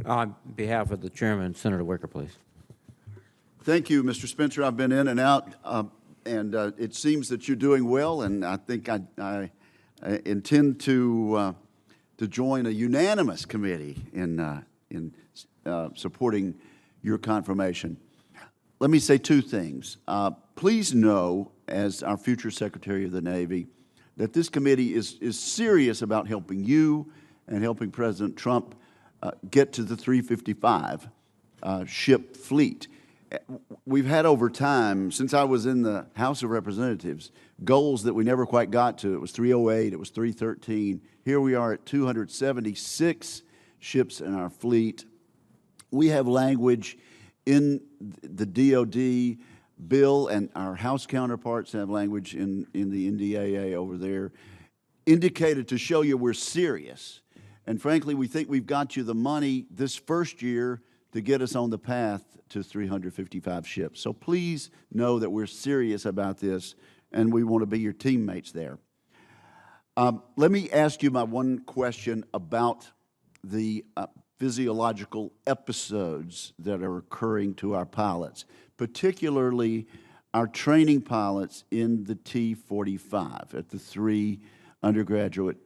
On behalf of the chairman, Senator Wicker, please. Thank you, Mr. Spencer. I've been in and out, and it seems that you're doing well, and I think I intend to join a unanimous committee in supporting your confirmation. Let me say two things. Please know, as our future Secretary of the Navy, that this committee is serious about helping you and helping President Trump get to the 355 ship fleet. We've had over time, since I was in the House of Representatives, goals that we never quite got to. It was 308, it was 313. Here we are at 276 ships in our fleet. We have language in the DOD bill, and our House counterparts have language in the NDAA over there, indicated to show you we're serious. And frankly, we think we've got you the money this first year to get us on the path to 355 ships. So please know that we're serious about this, and we want to be your teammates there. Let me ask you my one question about the physiological episodes that are occurring to our pilots, particularly our training pilots in the T-45 at the 3 undergraduate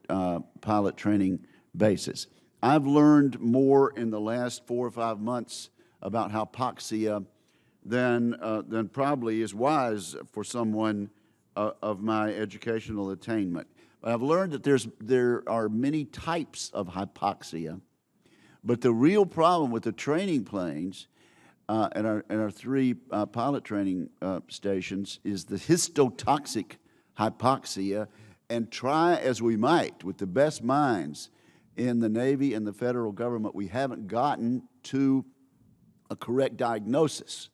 pilot training bases. I've learned more in the last 4 or 5 months about hypoxia than probably is wise for someone of my educational attainment. But I've learned that there are many types of hypoxia, but the real problem with the training planes and our 3 pilot training stations is the histotoxic hypoxia, and try as we might with the best minds in the Navy and the federal government, we haven't gotten to a correct diagnosis.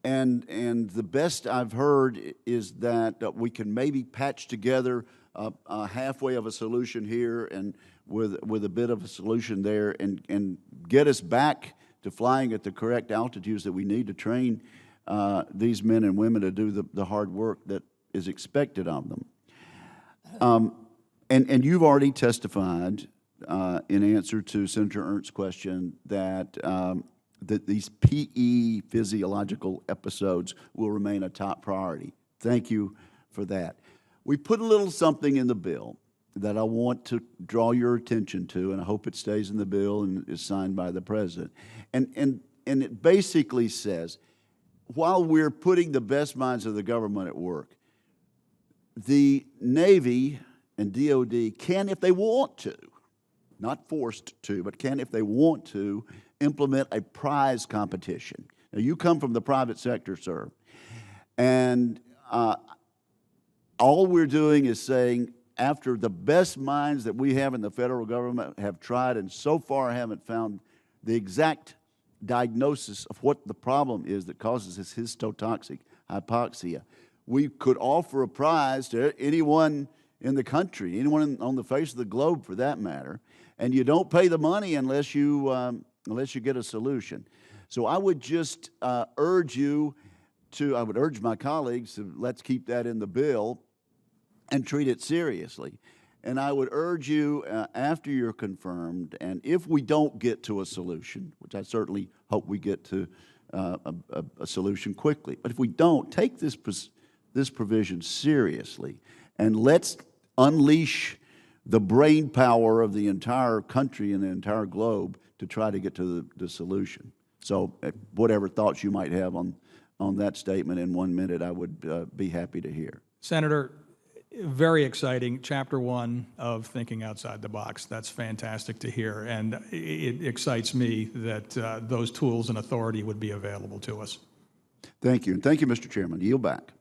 And the best I've heard is that we can maybe patch together a halfway of a solution here and with a bit of a solution there and get us back to flying at the correct altitudes that we need to train these men and women to do the hard work that is expected of them. And you've already testified in answer to Senator Ernst's question that these PE physiological episodes will remain a top priority. Thank you for that. We put a little something in the bill that I want to draw your attention to, and I hope it stays in the bill and is signed by the President. And it basically says, while we're putting the best minds of the government at work, the Navy and DOD can, if they want to, not forced to, but can, if they want to, implement a prize competition. Now, you come from the private sector, sir, and all we're doing is saying, after the best minds that we have in the federal government have tried and so far haven't found the exact diagnosis of what the problem is that causes this histotoxic hypoxia, we could offer a prize to anyone in the country, anyone on the face of the globe for that matter, and you don't pay the money unless you get a solution. So I would just urge you to, I would urge my colleagues to let's keep that in the bill and treat it seriously. And I would urge you, after you're confirmed, and if we don't get to a solution, which I certainly hope we get to a solution quickly, but if we don't, take this provision seriously, and let's unleash the brain power of the entire country and the entire globe to try to get to the solution. So whatever thoughts you might have on that statement in 1 minute, I would be happy to hear. Senator, very exciting, Chapter 1 of Thinking Outside the Box. That's fantastic to hear, and it excites me that those tools and authority would be available to us. Thank you. And thank you, Mr. Chairman. Yield back.